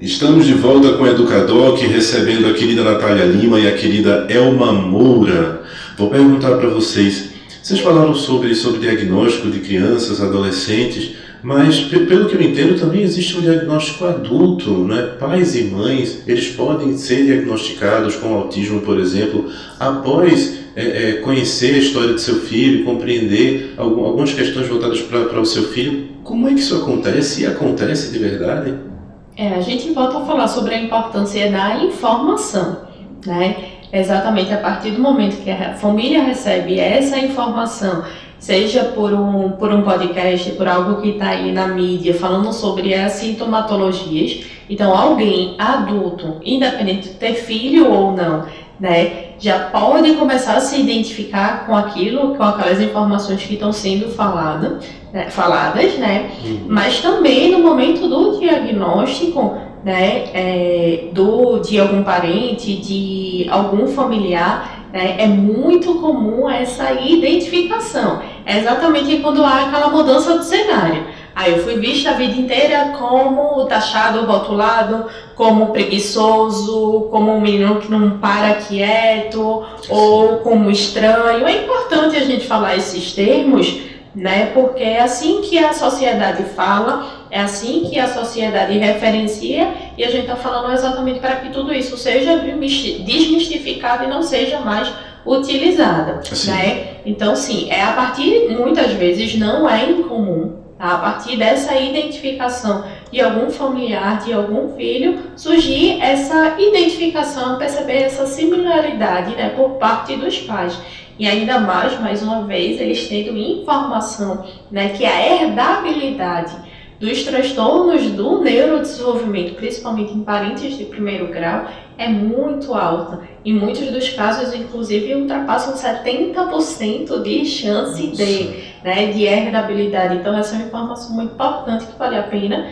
Estamos de volta com o Educadoc, recebendo a querida Natália Lima e a querida Elma Moura. Vou perguntar para vocês falaram sobre diagnóstico de crianças, adolescentes, mas pelo que eu entendo também existe um diagnóstico adulto, né? Pais e mães, eles podem ser diagnosticados com autismo, por exemplo, após conhecer a história do seu filho, compreender algumas questões voltadas para o seu filho. Como é que isso acontece? E acontece de verdade? A gente volta a falar sobre a importância da informação, né? Exatamente a partir do momento que a família recebe essa informação, seja por um podcast, por algo que está aí na mídia, falando sobre as sintomatologias. Então, alguém adulto, independente de ter filho ou não, né, já pode começar a se identificar com aquilo, com aquelas informações que estão sendo faladas, né? Mas também no momento do diagnóstico, né, de algum parente, de algum familiar, né, é muito comum essa identificação. É exatamente quando há aquela mudança do cenário. Aí eu fui vista a vida inteira como taxado, rotulado, como preguiçoso, como um menino que não para quieto, ou como estranho. É importante a gente falar esses termos, né? Porque é assim que a sociedade fala, é assim que a sociedade referencia, e a gente está falando exatamente para que tudo isso seja desmistificado e não seja mais utilizado, né? Então, sim, a partir, muitas vezes, não é incomum, tá? A partir dessa identificação de algum familiar, de algum filho, surgir essa identificação, perceber essa similaridade, né, por parte dos pais. E ainda mais uma vez, eles tendo informação, né, que a herdabilidade dos transtornos do neurodesenvolvimento, principalmente em parentes de primeiro grau, é muito alta. Em muitos dos casos, inclusive, ultrapassam 70% de chance de herdabilidade. Então, essa é uma informação muito importante que vale a pena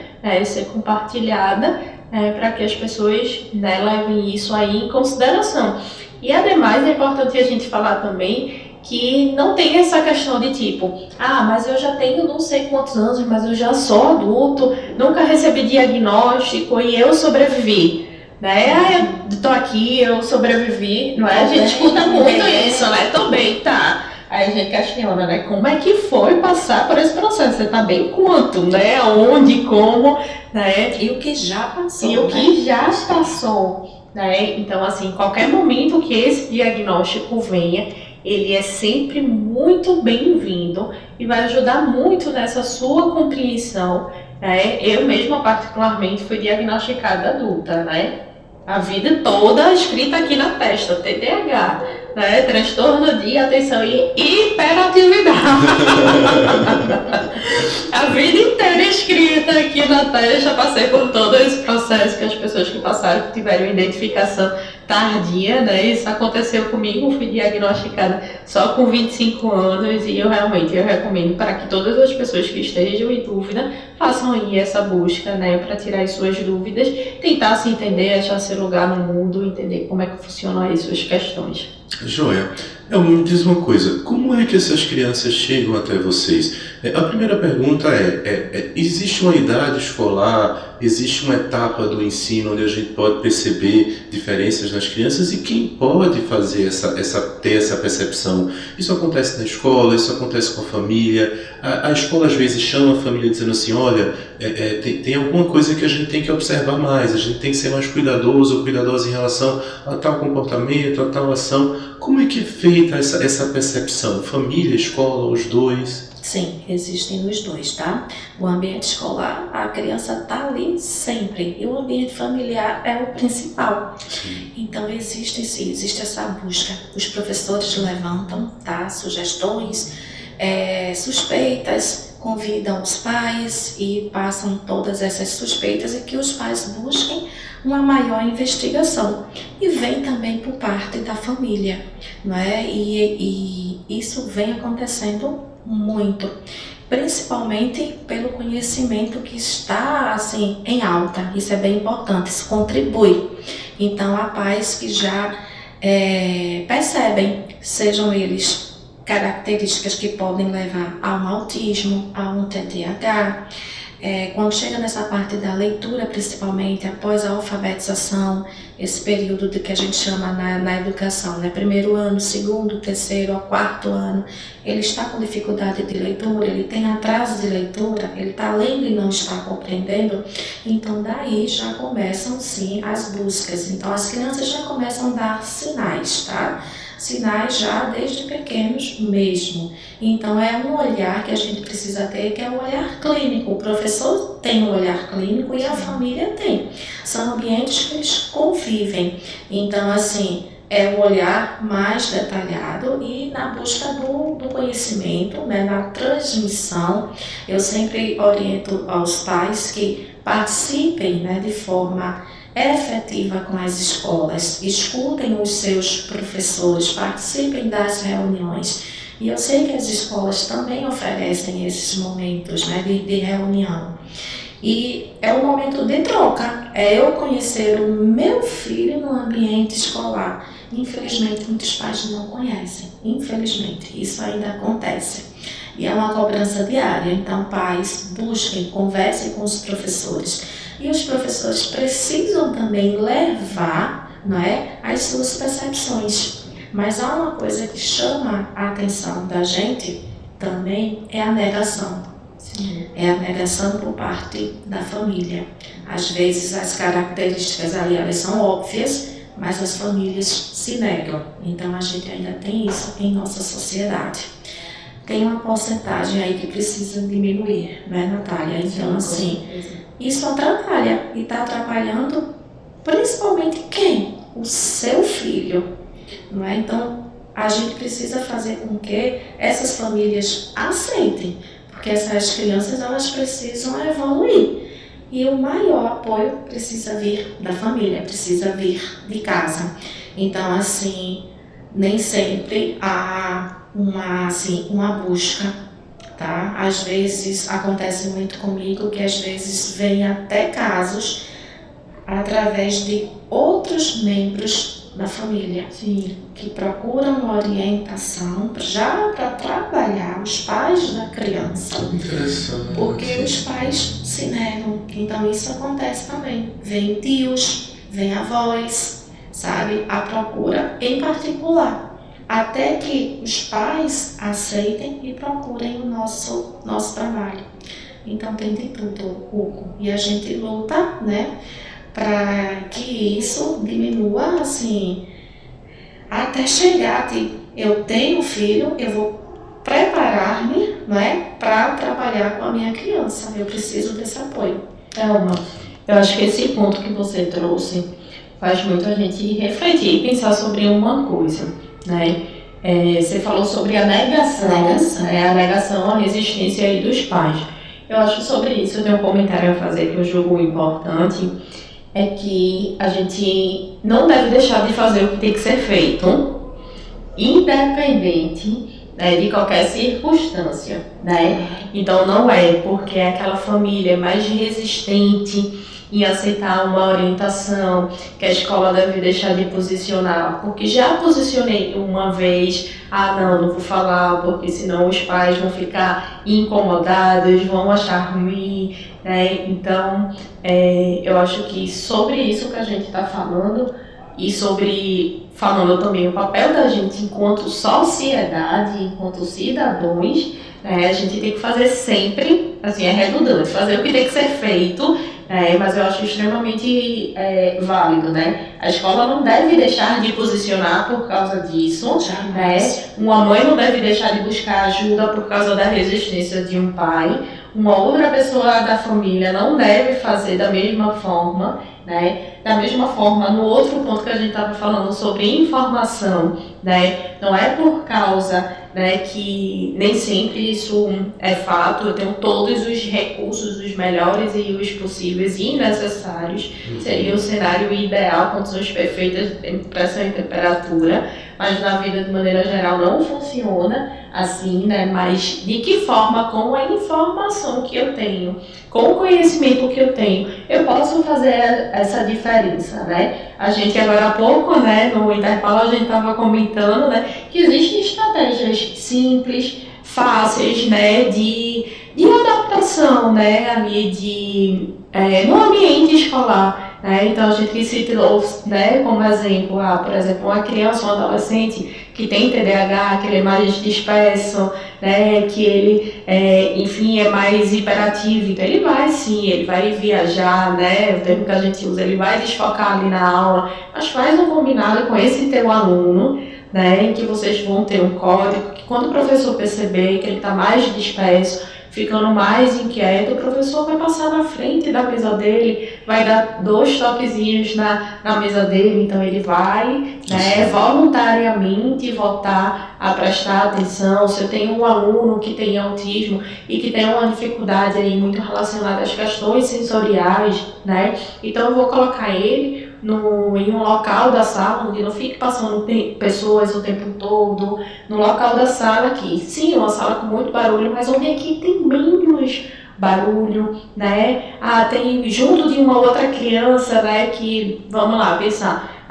ser compartilhada para que as pessoas levem isso aí em consideração. E, ademais, é importante a gente falar também que não tem essa questão de tipo, mas eu já tenho não sei quantos anos, mas eu já sou adulto, nunca recebi diagnóstico e eu sobrevivi, né? Eu tô aqui, eu sobrevivi, não é? A gente escuta muito isso, né? Tô bem, tá. Aí a gente questiona, né? Como é que foi passar por esse processo? Você tá bem quanto, né? Onde, como, né? E o que já passou, E o que já passou, né? Então, assim, qualquer momento que esse diagnóstico venha, ele é sempre muito bem-vindo e vai ajudar muito nessa sua compreensão, né? Eu mesma, particularmente, fui diagnosticada adulta, né? A vida toda escrita aqui na testa, TDAH, né? Transtorno de atenção e hiperatividade. A vida inteira escrita aqui na testa, passei por todo esse processo que as pessoas que passaram, que tiveram identificação tardia, né? Isso aconteceu comigo, fui diagnosticada só com 25 anos e eu recomendo para que todas as pessoas que estejam em dúvida façam aí essa busca, né? Para tirar as suas dúvidas, tentar se entender, achar seu lugar no mundo, entender como é que funcionam aí suas questões. Joia. Me diz uma coisa, como é que essas crianças chegam até vocês? A primeira pergunta existe uma idade escolar, existe uma etapa do ensino onde a gente pode perceber diferenças nas crianças e quem pode fazer ter essa percepção? Isso acontece na escola, isso acontece com a família, a escola às vezes chama a família dizendo assim, olha, tem alguma coisa que a gente tem que observar mais, a gente tem que ser mais cuidadoso ou cuidadosa em relação a tal comportamento, a tal ação. Como é que é feita essa percepção? Família, escola, os dois? Sim, existem os dois, tá? O ambiente escolar, a criança tá ali sempre, e o ambiente familiar é o principal. Sim. Então existe essa busca. Os professores levantam, tá? Sugestões, suspeitas, convidam os pais e passam todas essas suspeitas e que os pais busquem uma maior investigação. E vem também por parte da família, não é? E isso vem acontecendo muito, principalmente pelo conhecimento que está assim em alta. Isso é bem importante, isso contribui. Então há pais que já percebem, sejam eles características que podem levar a um autismo, a um TDAH, Quando chega nessa parte da leitura, principalmente após a alfabetização, esse período que a gente chama na educação, né? Primeiro ano, segundo, terceiro, ao quarto ano, ele está com dificuldade de leitura, ele tem atraso de leitura, ele está lendo e não está compreendendo, então daí já começam sim as buscas. Então as crianças já começam a dar sinais, tá? Sinais já desde pequenos mesmo. Então é um olhar que a gente precisa ter, que é um olhar clínico. O professor tem um olhar clínico e a família tem. São ambientes que eles convivem. Então, assim, é um olhar mais detalhado e na busca do conhecimento, né, na transmissão. Eu sempre oriento aos pais que participem, né, de forma efetiva com as escolas, escutem os seus professores, participem das reuniões. E eu sei que as escolas também oferecem esses momentos, né, de reunião. E é um momento de troca, é eu conhecer o meu filho no ambiente escolar. Infelizmente, muitos pais não conhecem, infelizmente, isso ainda acontece. E é uma cobrança diária, então pais, busquem, conversem com os professores. E os professores precisam também levar, não é, as suas percepções. Mas há uma coisa que chama a atenção da gente também, é a negação. Sim. É a negação por parte da família. Às vezes as características ali elas são óbvias, mas as famílias se negam. Então a gente ainda tem isso em nossa sociedade. Tem uma porcentagem aí que precisa diminuir, não é, Natália? Então, assim, isso atrapalha e está atrapalhando principalmente quem? O seu filho, não é? Então, a gente precisa fazer com que essas famílias aceitem, porque essas crianças elas precisam evoluir. E o maior apoio precisa vir da família, precisa vir de casa. Então, assim, nem sempre há uma busca, tá? Às vezes acontece muito comigo que às vezes vem até casos através de outros membros da família. Sim. Que procuram uma orientação já para trabalhar os pais da criança. Interessante. Porque os pais se negam. Então isso acontece também. Vem tios, vem avós, sabe? A procura em particular. Até que os pais aceitem e procurem o nosso trabalho. Então tem de tudo, Hugo. E a gente luta, né, para que isso diminua, assim, até chegar de eu tenho filho, eu vou preparar-me, né, para trabalhar com a minha criança. Eu preciso desse apoio. Elma, eu acho que esse ponto que você trouxe faz muito a gente refletir e pensar sobre uma coisa, né? Você falou sobre a negação, a negação, a resistência aí dos pais. Eu acho que sobre isso eu tenho um comentário a fazer que eu julgo importante, é que a gente não deve deixar de fazer o que tem que ser feito, independente, né, de qualquer circunstância, né? Então não é porque aquela família é mais resistente em aceitar uma orientação que a escola deve deixar de posicionar, porque já posicionei uma vez, não vou falar, porque senão os pais vão ficar incomodados, vão achar ruim, né? Então, eu acho que sobre isso que a gente está falando, e falando também o papel da gente enquanto sociedade, enquanto cidadãos, né? A gente tem que fazer sempre, assim, é redundante, fazer o que tem que ser feito, mas eu acho extremamente válido, né? A escola não deve deixar de posicionar por causa disso, né? Uma mãe não deve deixar de buscar ajuda por causa da resistência de um pai, uma outra pessoa da família não deve fazer da mesma forma, né? Da mesma forma, no outro ponto que a gente estava falando sobre informação, né? Não é por causa, né, que nem sempre isso é fato, eu tenho todos os recursos, os melhores e os possíveis e necessários, seria o cenário ideal, condições perfeitas, pressão e temperatura, mas na vida de maneira geral não funciona assim, né? Mas de que forma, com a informação que eu tenho, com o conhecimento que eu tenho, eu posso fazer essa diferença, né? A gente agora há pouco, né, no intervalo a gente estava comentando, né, que existem estratégias simples, fáceis, né, de de adaptação, né, ali no ambiente escolar, né? Então a gente citou, né, como exemplo, por exemplo, uma criança ou um adolescente que tem TDAH, que ele é mais disperso, né, que ele, enfim, é mais hiperativo, então ele vai viajar, né, o termo que a gente usa, ele vai desfocar ali na aula, mas faz um combinado com esse teu aluno, né, em que vocês vão ter um código, que quando o professor perceber que ele está mais disperso, ficando mais inquieto, o professor vai passar na frente da mesa dele, vai dar 2 toquezinhos na mesa dele, então ele vai, né, voluntariamente voltar a prestar atenção. Se eu tenho um aluno que tem autismo e que tem uma dificuldade aí muito relacionada às questões sensoriais, né, então eu vou colocar ele em um local da sala onde não fique passando pessoas o tempo todo, no local da sala que, sim, uma sala com muito barulho, mas onde aqui tem menos barulho, né? Tem junto de uma outra criança, né, que, vamos lá, pensar,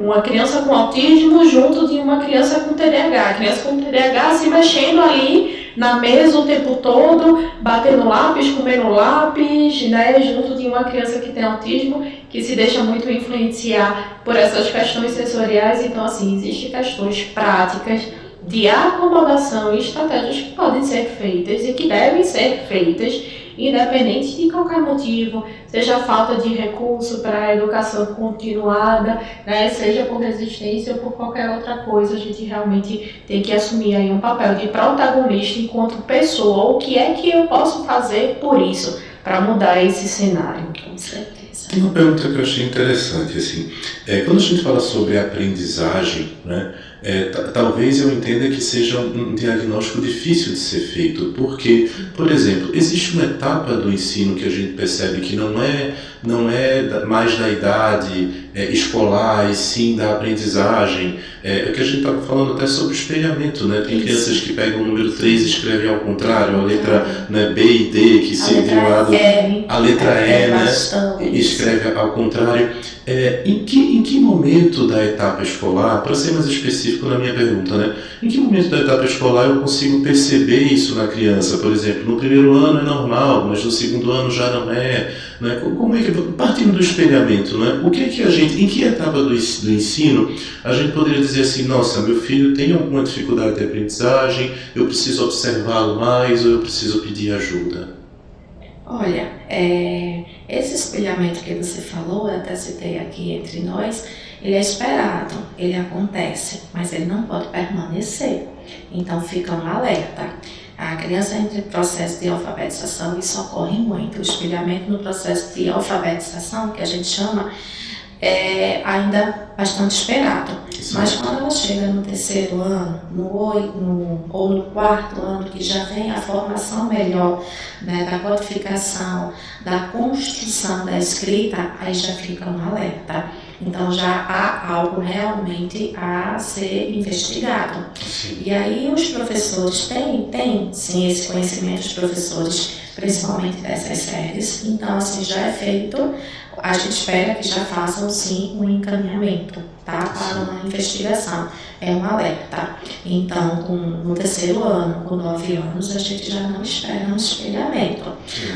uma criança com autismo junto de uma criança com TDAH, a criança com TDAH se mexendo ali na mesa o tempo todo, batendo lápis, comendo lápis, né, junto de uma criança que tem autismo, que se deixa muito influenciar por essas questões sensoriais. Então, assim, existem questões práticas de acomodação e estratégias que podem ser feitas e que devem ser feitas, independente de qualquer motivo, seja a falta de recurso para a educação continuada, né, seja por resistência ou por qualquer outra coisa. A gente realmente tem que assumir aí um papel de protagonista enquanto pessoa. O que é que eu posso fazer por isso, para mudar esse cenário? Com certeza. Tem uma pergunta que eu achei interessante, assim, quando a gente fala sobre aprendizagem, né, talvez eu entenda que seja um diagnóstico difícil de ser feito, porque, por exemplo, existe uma etapa do ensino que a gente percebe que não é mais da idade escolar e sim da aprendizagem, que a gente estava falando até sobre espelhamento, né? Tem crianças que pegam o número 3 e escrevem ao contrário, a letra, né, B e D, que se de um lado, a letra E, né, e escreve ao contrário. Em que momento da etapa escolar, para ser mais específico na minha pergunta, né, em que momento da etapa escolar eu consigo perceber isso na criança? Por exemplo, no primeiro ano é normal, mas no segundo ano já não é, né? Como é que, partindo do espelhamento, né, o que é que a gente, em que etapa do ensino a gente poderia dizer assim, nossa, meu filho tem alguma dificuldade de aprendizagem, eu preciso observá-lo mais ou eu preciso pedir ajuda? Olha, esse espelhamento que você falou, eu até citei aqui entre nós, ele é esperado, ele acontece, mas ele não pode permanecer. Então fica um alerta. A criança entra em processo de alfabetização, isso ocorre muito. O espelhamento no processo de alfabetização, que a gente chama, é ainda bastante esperado. Mas quando ela chega no 3º ano, ou no 4º ano, que já vem a formação melhor, né, da codificação, da construção da escrita, aí já fica um alerta. Então já há algo realmente a ser investigado. E aí os professores têm sim esse conhecimento, os professores, principalmente dessas séries. Então assim, já é feito, a gente espera que já façam sim um encaminhamento, tá, para uma investigação. É um alerta. Então no 3º ano, com 9 anos, a gente já não espera um espelhamento.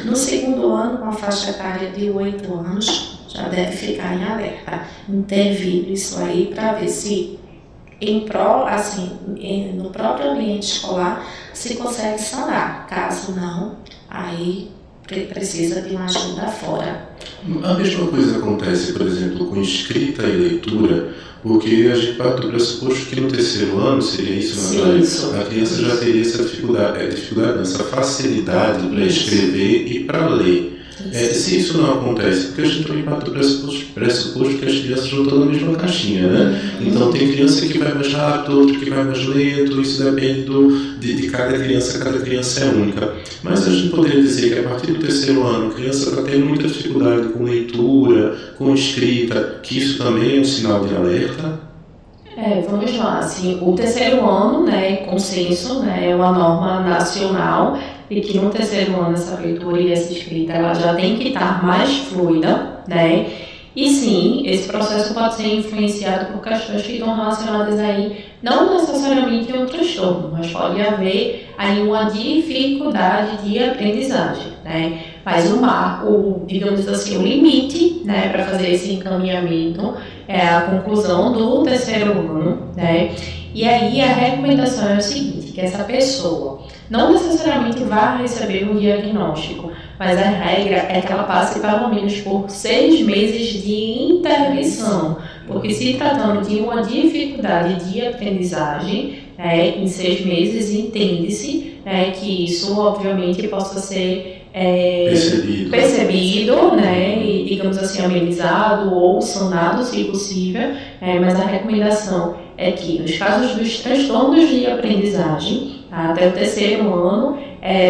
No 2º ano, com a faixa etária de 8 anos, já deve ficar em alerta, intervir isso aí para ver se no próprio ambiente escolar se consegue sanar. Caso não, aí precisa de uma ajuda fora. A mesma coisa acontece, por exemplo, com escrita e leitura, porque a gente parte do pressuposto que no 3º ano, seria isso, né? A criança já teria essa essa facilidade para escrever e para ler. Se isso não acontece, porque a gente também parte do pressuposto que as crianças não estão na mesma caixinha, né? Então tem criança que vai mais rápido, outra que vai mais lento, isso depende de cada criança é única. Mas a gente poderia dizer que a partir do 3º ano, a criança está tendo muita dificuldade com leitura, com escrita, que isso também é um sinal de alerta? Vamos lá, assim, o 3º ano, né, consenso, né, é uma norma nacional, e que no 3º ano essa leitura e essa escrita ela já tem que estar mais fluida, né? E sim, esse processo pode ser influenciado por questões que estão relacionadas aí, não necessariamente em um transtorno, mas pode haver aí uma dificuldade de aprendizagem, né? Mas digamos assim, o limite, né, para fazer esse encaminhamento é a conclusão do terceiro ano, né? E aí a recomendação é o seguinte, que essa pessoa não necessariamente vai receber um diagnóstico, mas a regra é que ela passe pelo menos por 6 meses de intervenção, porque se tratando de uma dificuldade de aprendizagem, em 6 meses entende-se que isso obviamente possa ser percebido, né, e, digamos assim, amenizado ou sanado, se possível, mas a recomendação é que nos casos dos transtornos de aprendizagem, até o terceiro ano,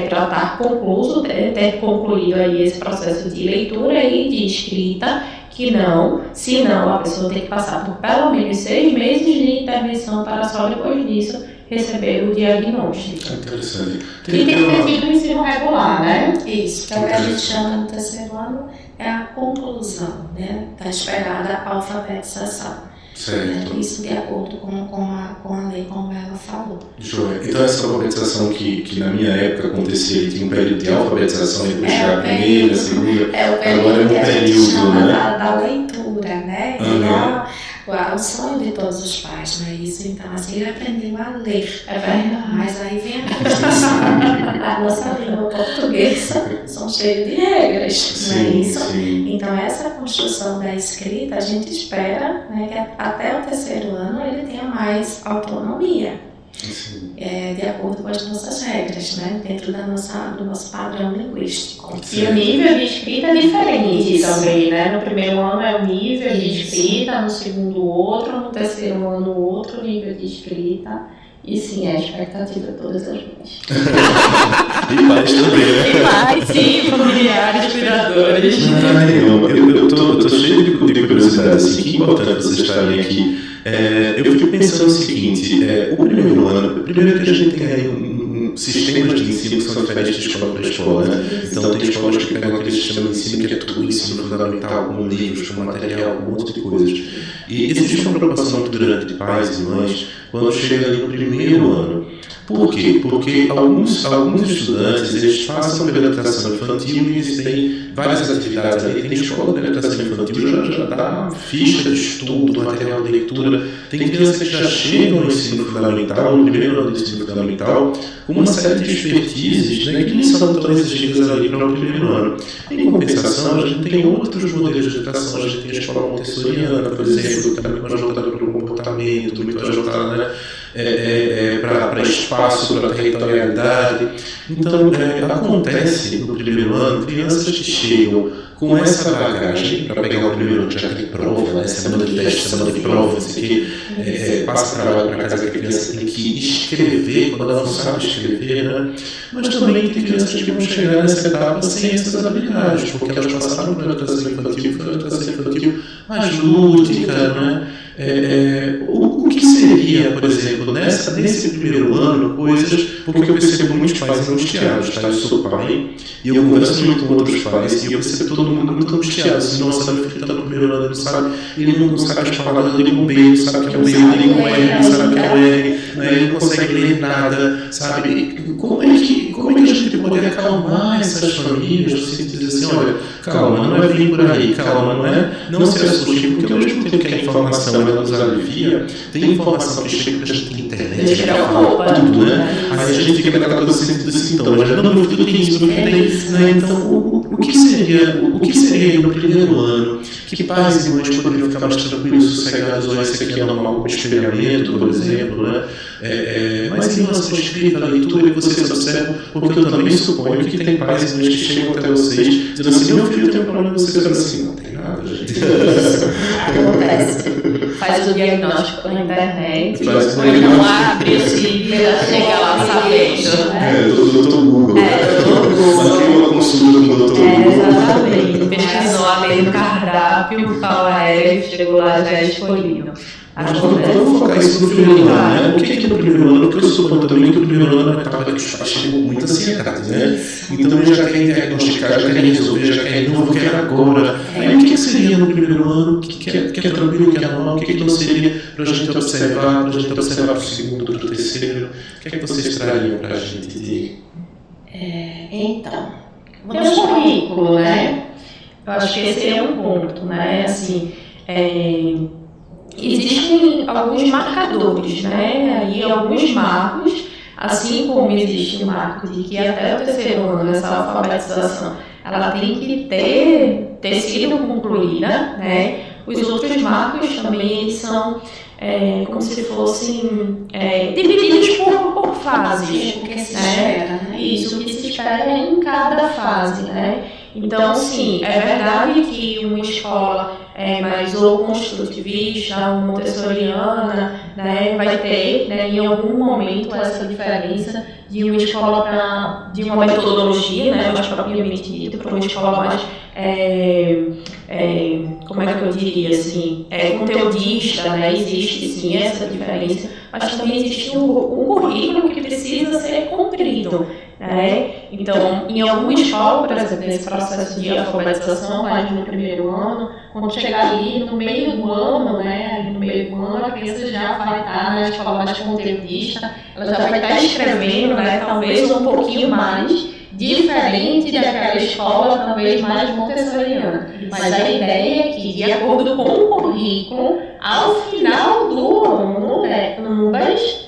para estar concluído, ter concluído aí esse processo de leitura e de escrita, que não, senão a pessoa tem que passar por pelo menos 6 meses de intervenção para só depois disso receber o diagnóstico. Interessante. E tem que ter tido o ensino regular, né? Isso, que é o que a gente chama no terceiro ano, é a conclusão, né, da esperada alfabetização. Certo. Isso de acordo com a lei, como ela falou. Joia. Então essa alfabetização que na minha época acontecia, tinha um período de alfabetização e depois chegar a primeira, a segunda, agora é um período, né? Da leitura, né? O sonho de todos os pais, não é isso? Então, assim, ele aprendeu a ler. É verdade. Mas aí vem a construção. A nossa língua portuguesa são cheias de regras, não é isso? Sim. Então, essa construção da escrita, a gente espera, né, que até o terceiro ano ele tenha mais autonomia. De acordo com as nossas regras, né, dentro do nosso padrão linguístico. E o nível de escrita é diferente também, né? No primeiro ano é o nível de escrita, no segundo outro, no terceiro ano outro nível de escrita. E sim, é a expectativa de todas as mães. E pais também, né? E pais, sim, familiares, cuidadores. Eu tô cheio de curiosidade, assim, que importante vocês estarem aqui. Eu fico pensando o seguinte, o primeiro ano, primeiro que a gente tem aí sistemas de ensino que são diferentes de escola para escola, né? Então tem escolas que pegam aquele sistema de ensino que é tudo ensino fundamental, com livros, com material, com um monte de coisas. E existe uma preocupação muito grande de pais e mães quando chega ali no primeiro ano. Por quê? Porque alguns estudantes, eles passam pela educação infantil e eles têm várias atividades ali. Tem escola de educação infantil, já dá ficha de estudo, material de leitura. Tem crianças que já chegam no ensino fundamental, no primeiro ano do ensino fundamental, com uma série de expertises, né, que não são tão exigidas ali para o primeiro ano. Em compensação, a gente tem outros modelos de educação. A gente tem a escola montessoriana, por exemplo, que está muito mais voltada para o comportamento, muito mais voltada, né, para espaço, para territorialidade. Então, acontece no primeiro ano, crianças que chegam com essa bagagem, para pegar o primeiro ano que já tem prova, né, semana de teste, semana de prova, isso aqui, passa trabalho para casa que a criança tem que escrever, quando ela não sabe escrever, né? Mas também tem crianças que vão chegar nessa etapa sem essas habilidades, porque elas passaram pela educação infantil, foi uma educação infantil mais lúdica, né? O que seria, por exemplo, nesse primeiro ano, coisas, porque eu percebo muitos pais angustiados, tá? Eu sou pai, e eu converso muito com outros pais, e eu percebo todo mundo muito angustiado, assim, nossa, meu filho está no primeiro ano, ele não sabe as palavras, ele não B, não sabe o que é um B, ele não R, não sabe o que é um R, né? Ele não consegue ler nada, sabe? Como é que a gente pode acalmar essas famílias, você dizer assim, olha, calma, não é vir por aí, calma, não se assuste, porque ao mesmo tempo que a informação ela nos alivia, tem informação que chega pra gente na internet, que fala tudo, né? Aí a gente fica naquela coisa dos sintomas, não, meu filho tem isso, meu filho tem isso, né? Então, o que seria no primeiro ano que pais e mães poderiam ficar mais tranquilos, sossegados, ou esse aqui é normal como experimento, por exemplo, né? Mas em relação à escrita, à leitura, vocês observam, porque eu também suponho que tem pais e mães que chegam até vocês dizendo assim, meu filho tem um problema, vocês dizendo assim, não tem nada, gente. Acontece. Faz o diagnóstico na internet, Faz o ou então abre o sítio e já chega lá sabendo, né? Doutor Google. Marquei uma consulta com o Doutor Google. Exatamente. Pesquisou ali no cardápio, qual é, chegou lá já escolhido. Mas vamos focar isso no primeiro ano, né? O que no primeiro ano? Porque eu suponho também que o primeiro ano é uma etapa que os pais chegam com muita ansiedade, né? Então eles já querem diagnosticar, já querem resolver, já querem, não, eu quero agora. Aí o que seria no primeiro ano? O que é tranquilo, o que é normal? O que não seria para a gente observar, para o segundo, para o terceiro? O que vocês trariam para a gente de... Então, tem um currículo, né? Eu acho que esse é um ponto, né? Assim, existem alguns marcadores, né? Aí alguns marcos, assim como existe o marco de que até o terceiro ano essa alfabetização ela tem que ter sido concluída, né? Os outros marcos também eles são como se fossem divididos por fases. O que se espera, né? Isso, o que se espera em cada fase, né? Então, sim, é verdade que uma escola mais ou construtivista, ou montessoriana, né, vai ter, né, em algum momento essa diferença de uma escola de uma metodologia, né, mais propriamente dita, para uma escola mais, como é que eu diria assim, conteudista, né, existe sim essa diferença, mas também existe um currículo que precisa ser cumprido. Então, em alguma escola, por exemplo, nesse processo de alfabetização, mais no primeiro ano, quando chegar ali no meio do ano, a criança já vai estar na escola mais conteudista, ela já vai estar escrevendo, talvez um pouquinho mais diferente daquela escola, talvez mais montessoriana. Mas a ideia é que, de acordo com o currículo, ao final do ano, ambas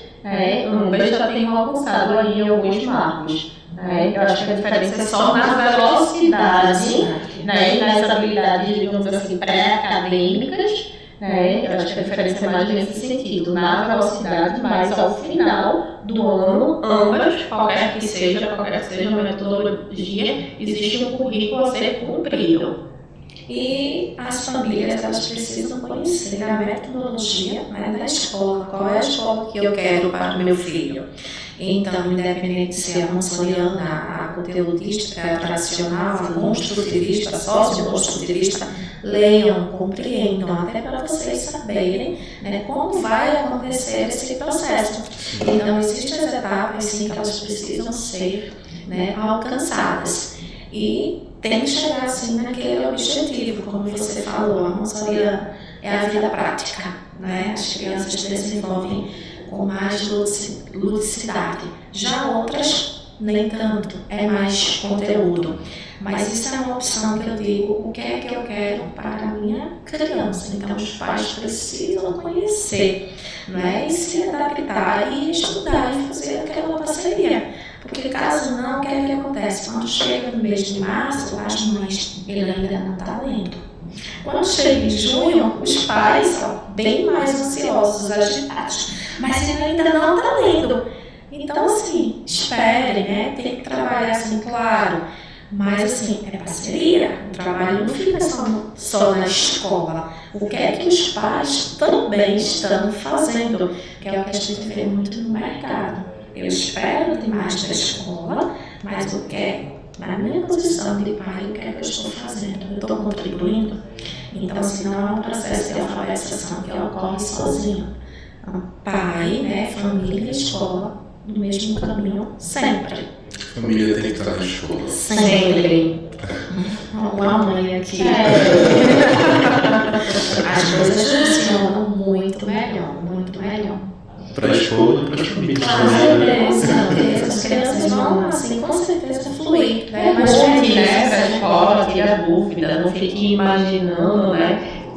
já tenham alcançado aí alguns marcos. Eu acho que a diferença é só na velocidade, e nas habilidades, digamos assim, pré-acadêmicas. Eu acho que a diferença é mais nesse sentido, na velocidade, mas ao final do ano, ambas, qualquer que seja a metodologia, existe um currículo a ser cumprido. E as famílias, elas precisam conhecer a metodologia da escola, qual é a escola que eu quero para o meu filho. Então, independente de ser a montessoriana, a conteudista, a tradicional, a construtivista, a socioconstrutivista, leiam, compreendam, até para vocês saberem como vai acontecer esse processo. Então, existem as etapas sim, que elas precisam ser alcançadas. E tem que chegar assim naquele objetivo, como você falou, a montessoriana é a vida prática, As crianças desenvolvem com mais ludicidade. Já outras, nem tanto, é mais conteúdo. Mas isso é uma opção que eu digo, o que é que eu quero para a minha criança. Então os pais precisam conhecer, e se adaptar e estudar e fazer aquela parceria. Porque caso não, o que é que acontece? Quando chega no mês de março, as mães, ele ainda não está lendo. Quando chega em junho, os pais são bem mais ansiosos, agitados, mas ele ainda não está lendo. Então, assim, espere, tem que trabalhar assim, claro, mas assim, é parceria, o trabalho não fica só na escola. O que é que os pais também estão fazendo, que é o que a gente vê muito no mercado. Eu espero demais da escola, mas o que é, na minha posição de pai, o que é que eu estou fazendo? Eu estou contribuindo? Então, assim, não é um processo de alfabetização que ocorre sozinho. Então, pai, família e escola, no mesmo caminho, sempre. A família tem que estar na escola. Sempre. Uma mãe aqui. As coisas funcionam muito melhor. Para a escola e para as famílias. As crianças vão, assim, com certeza fluir. Mas para a escola, tira dúvida, não fique imaginando,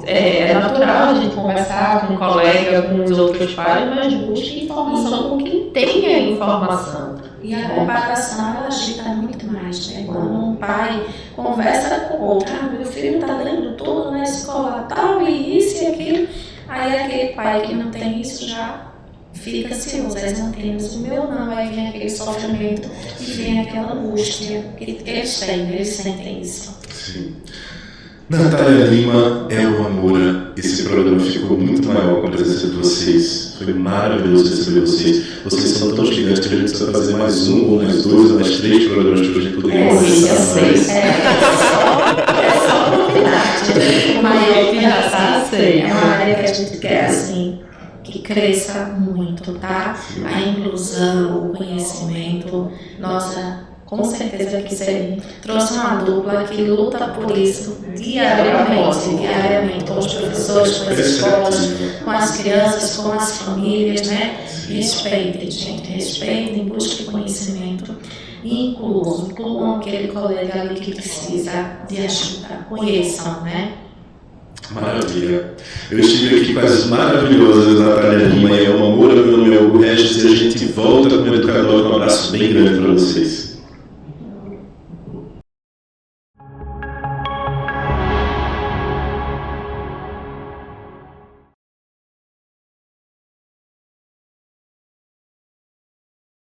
É natural a gente conversar com um colega, com os outros pais, mas busque informação com quem tenha informação. E a comparação, ela agita muito mais, Quando um pai conversa com o outro, meu filho está lendo tudo na escola, tal, e isso e aquilo. Aí aquele pai que não tem isso já fica ansioso, as antenas, o meu não, aí vem aquele sofrimento e vem aquela angústia que eles sentem isso. Sim. Natália Lima, Elma Moura, esse programa ficou muito maior com a presença de vocês. Foi maravilhoso receber vocês. Vocês são tão gigantes que a gente precisa fazer mais um, ou mais dois, ou mais 3 programas para a gente poder conversar mais. É só novidade. maior que já tá, sei. é uma área que a gente quer, assim, que cresça muito, tá? A inclusão, o conhecimento, nossa, com certeza que você trouxe uma dupla que luta por isso diariamente, com os professores, com as escolas, com as crianças, com as famílias, né? Respeitem, gente, respeitem, busquem conhecimento e incluam aquele colega ali que precisa de ajuda, conheçam, né? Maravilha. Eu estive aqui com as maravilhosas Natália Lima e Elma Moura. Meu nome é Hugo Regis e a gente volta com o Educador. Um abraço bem grande para vocês.